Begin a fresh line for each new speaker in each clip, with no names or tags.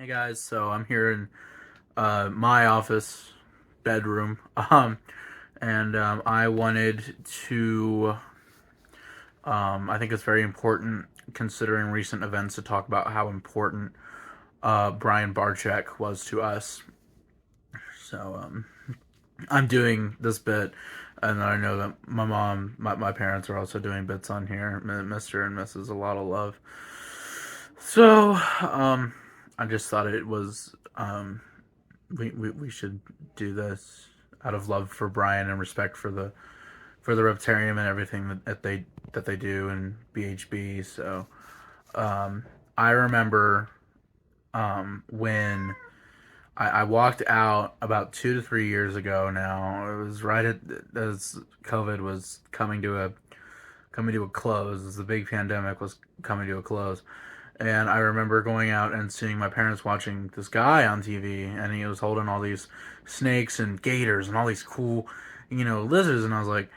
Hey guys, so I'm here in my office bedroom, and I wanted to. I think it's very important, considering recent events, to talk about how important Brian Barczyk was to us. So I'm doing this bit, and I know that my parents are also doing bits on here, Mister and Mrs. A lot of love. So I just thought it was we should do this out of love for Brian and respect for the Reptarium and everything that they do in BHB. So I remember when I walked out about 2 to 3 years ago. Now it was right as COVID was coming to a close, as the big pandemic was coming to a close. And I remember going out and seeing my parents watching this guy on TV, and he was holding all these snakes and gators and all these cool, lizards. And I was like,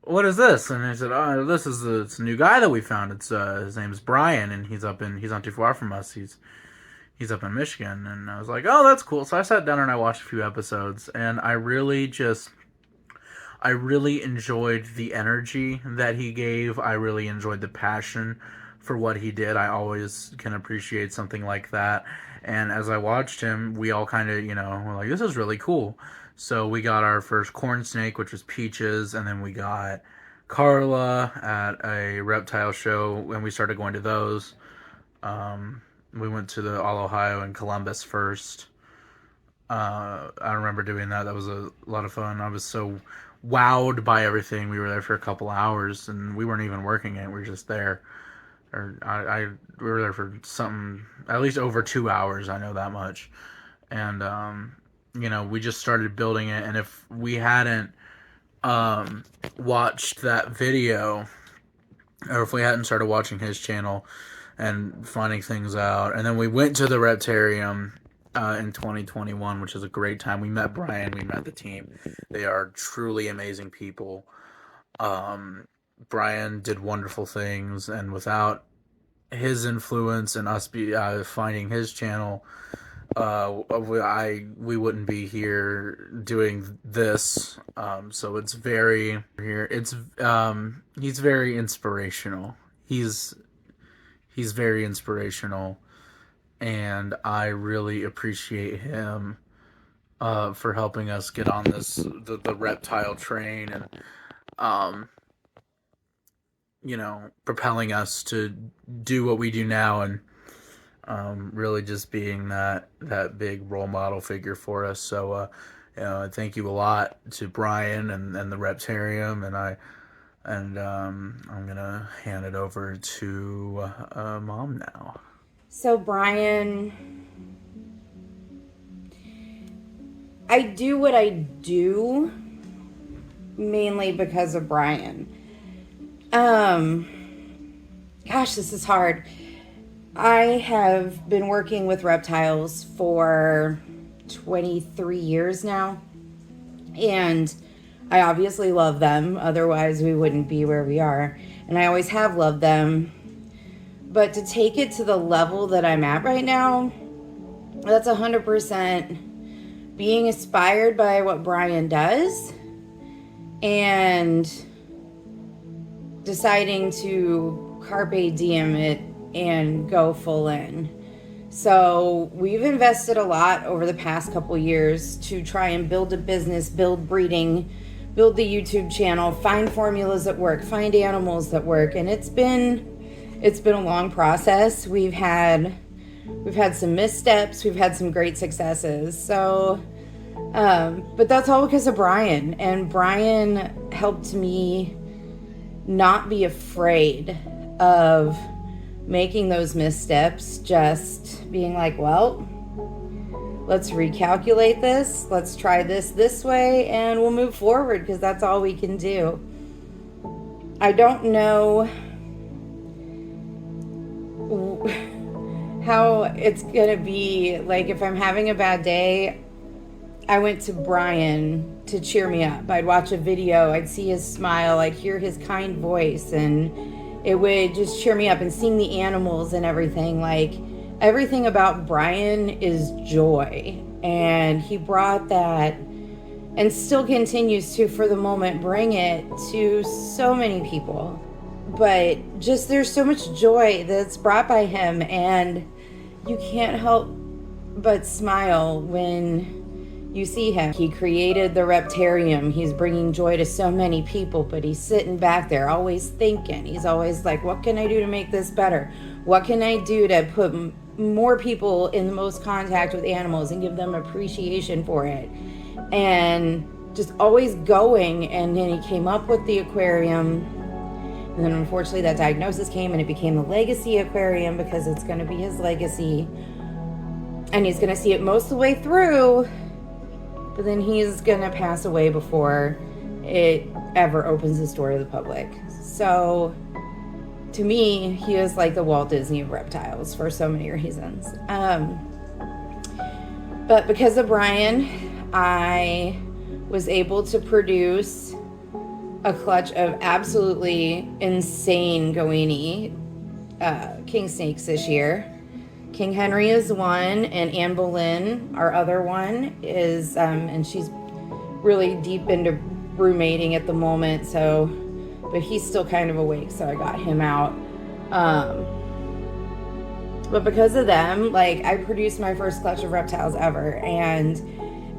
"What is this?" And they said, "Oh, this is it's a new guy that we found. It's his name's Brian, and he's not too far from us. He's up in Michigan." And I was like, "Oh, that's cool." So I sat down and I watched a few episodes, and I really enjoyed the energy that he gave. I really enjoyed the passion for what he did. I always can appreciate something like that. And as I watched him, we all kind of, were like, this is really cool. So we got our first corn snake, which was Peaches, and then we got Carla at a reptile show, and we started going to those. We went to the All Ohio in Columbus first. I remember doing that. That was a lot of fun. I was so wowed by everything. We were there for a couple hours, and we weren't even working it. We were just there. We were there for something at least over 2 hours. I know that much. And we just started building it. And if we hadn't watched that video, or if we hadn't started watching his channel and finding things out, and then we went to the Reptarium in 2021, which is a great time. We met Brian, we met the team. They are truly amazing people. Brian did wonderful things, and without his influence and us finding his channel, we wouldn't be here doing this. So it's very here. He's very inspirational. He's very inspirational, and I really appreciate him for helping us get on the reptile train, and propelling us to do what we do now, and really just being that big role model figure for us. So thank you a lot to Brian and the Reptarium, and I'm gonna hand it over to Mom now.
So, Brian, I do what I do mainly because of Brian. Gosh, this is hard. I have been working with reptiles for 23 years now, and I obviously love them. Otherwise, we wouldn't be where we are. And I always have loved them. But to take it to the level that I'm at right now, that's 100% being inspired by what Brian does and deciding to carpe diem it and go full in. So we've invested a lot over the past couple years to try and build a business, build breeding, build the YouTube channel, find formulas that work, find animals that work. And it's been a long process. We've had some missteps, we've had some great successes. So but that's all because of Brian. And Brian helped me not be afraid of making those missteps, just being like, well, let's recalculate this, let's try this way, and we'll move forward, because that's all we can do. I don't know how it's gonna be. Like, if I'm having a bad day, I went to Brian to cheer me up. I'd watch a video, I'd see his smile, I'd hear his kind voice, and it would just cheer me up. And seeing the animals and everything, like, everything about Brian is joy. And he brought that and still continues to, for the moment, bring it to so many people. But just there's so much joy that's brought by him, and you can't help but smile when you see him. He created the Reptarium. He's bringing joy to so many people, but he's sitting back there always thinking. He's always like, what can I do to make this better? What can I do to put more people in the most contact with animals and give them appreciation for it? And just always going. And then he came up with the aquarium, and then unfortunately that diagnosis came, and it became the legacy aquarium because it's going to be his legacy, and he's going to see it most of the way through, but then he's going to pass away before it ever opens its door to the public. So to me, he is like the Walt Disney of reptiles for so many reasons. But because of Brian, I was able to produce a clutch of absolutely insane goini king snakes this year. King Henry is one, and Anne Boleyn, our other one, is, and she's really deep into ruminating at the moment, so, but he's still kind of awake, so I got him out. But because of them, like, I produced my first clutch of reptiles ever, and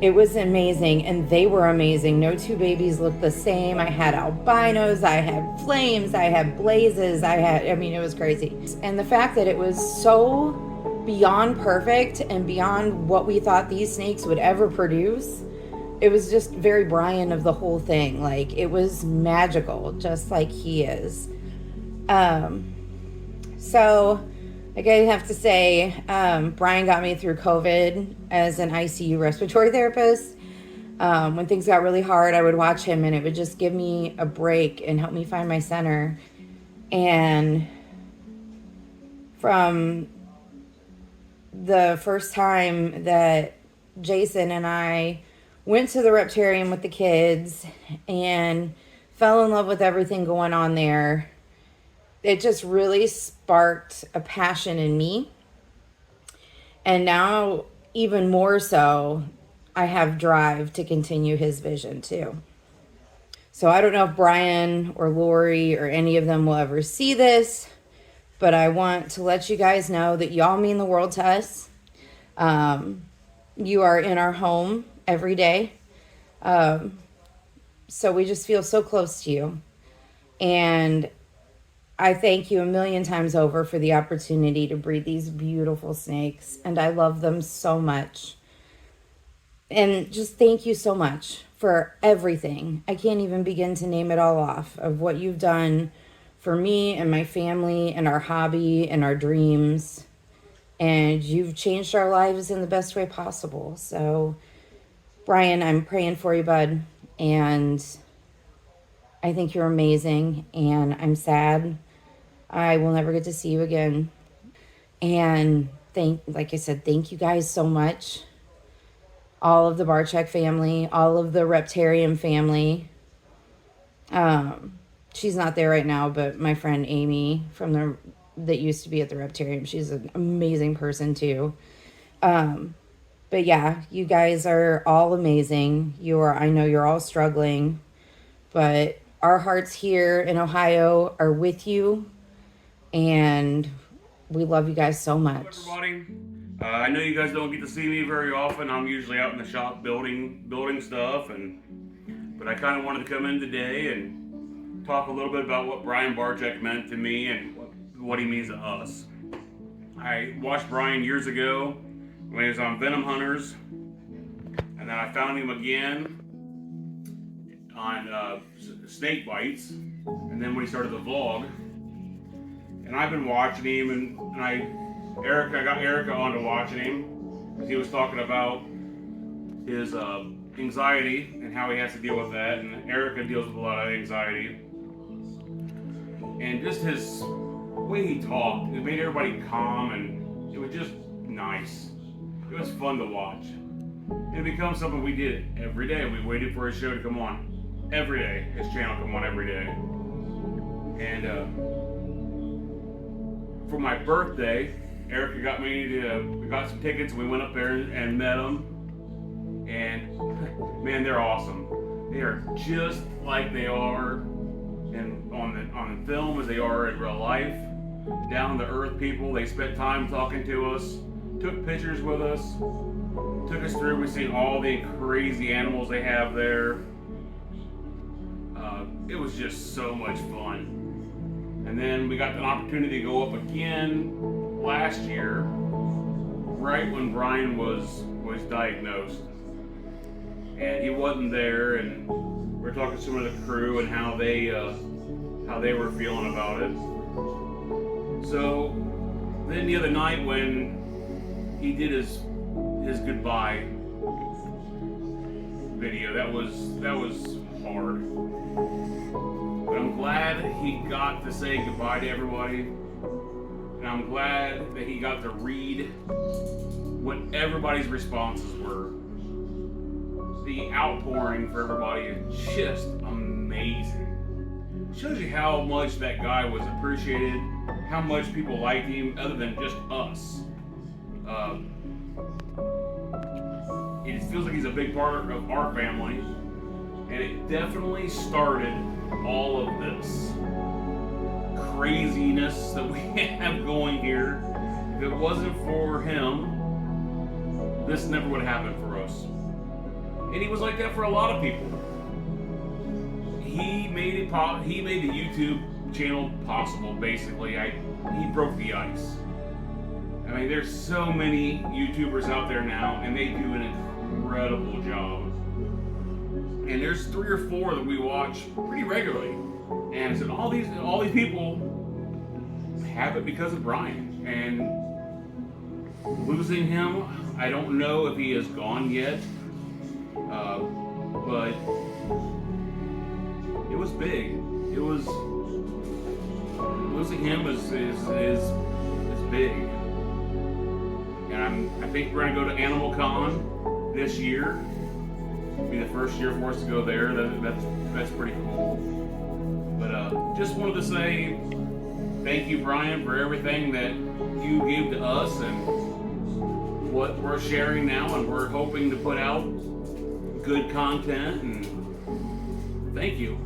it was amazing, and they were amazing. No two babies looked the same. I had albinos, I had flames, I had blazes, I mean, it was crazy. And the fact that it was so beyond perfect and beyond what we thought these snakes would ever produce, it was just very Brian of the whole thing. Like, it was magical, just like he is. So like, I have to say, Brian got me through COVID as an ICU respiratory therapist. When things got really hard, I would watch him, and it would just give me a break and help me find my center. And from the first time that Jason and I went to the Reptarium with the kids and fell in love with everything going on there, it just really sparked a passion in me. And now, even more so, I have drive to continue his vision too. So I don't know if Brian or Lori or any of them will ever see this, but I want to let you guys know that y'all mean the world to us. You are in our home every day. So we just feel so close to you. And I thank you a million times over for the opportunity to breed these beautiful snakes. And I love them so much. And just thank you so much for everything. I can't even begin to name it all off of what you've done for me and my family and our hobby and our dreams. And you've changed our lives in the best way possible. So, Brian, I'm praying for you, bud. And I think you're amazing. And I'm sad I will never get to see you again. And like I said, thank you guys so much. All of the Barczyk family, all of the Reptarium family. She's not there right now, but my friend Amy that used to be at the Reptarium, she's an amazing person too. But yeah, you guys are all amazing. I know you're all struggling, but our hearts here in Ohio are with you, and we love you guys so much.
Everybody, I know you guys don't get to see me very often. I'm usually out in the shop building stuff, but I kind of wanted to come in today and talk a little bit about what Brian Barczyk meant to me and what he means to us. I watched Brian years ago when he was on Venom Hunters, and then I found him again on Snake Bites, and then when he started the vlog. And I've been watching him, and I got Erica onto watching him because he was talking about his anxiety and how he has to deal with that, and Erica deals with a lot of anxiety. And just his way he talked, it made everybody calm, and it was just nice. It was fun to watch. It becomes something we did every day. We waited for his show to come on every day. His channel come on every day. And for my birthday, Erica got we got some tickets. We went up there and met them, and man, they're awesome. They are just like they are on the film as they are in real life. Down to earth people. They spent time talking to us, took pictures with us, took us through. We've seen all the crazy animals they have there. It was just so much fun. And then we got an opportunity to go up again last year, right when Brian was diagnosed, and he wasn't there. And we're talking to some of the crew and how they were feeling about it. So then the other night when he did his goodbye video, that was hard. But I'm glad he got to say goodbye to everybody, and I'm glad that he got to read what everybody's responses were. The outpouring for everybody is just amazing. Shows you how much that guy was appreciated, how much people liked him other than just us. It feels like he's a big part of our family, and it definitely started all of this craziness that we have going here. If it wasn't for him, this never would have happened for us. And he was like that for a lot of people. He made the YouTube channel possible, basically. He broke the ice. I mean, there's so many YouTubers out there now, and they do an incredible job. And there's 3 or 4 that we watch pretty regularly. And I said, all these people have it because of Brian. And losing him, I don't know if he is gone yet, but it was big. It was losing him is big. And I think we're gonna go to Animal Con this year. It'll be the first year for us to go there. That's pretty cool. But just wanted to say thank you, Brian, for everything that you gave to us and what we're sharing now, and we're hoping to put out good content. And thank you.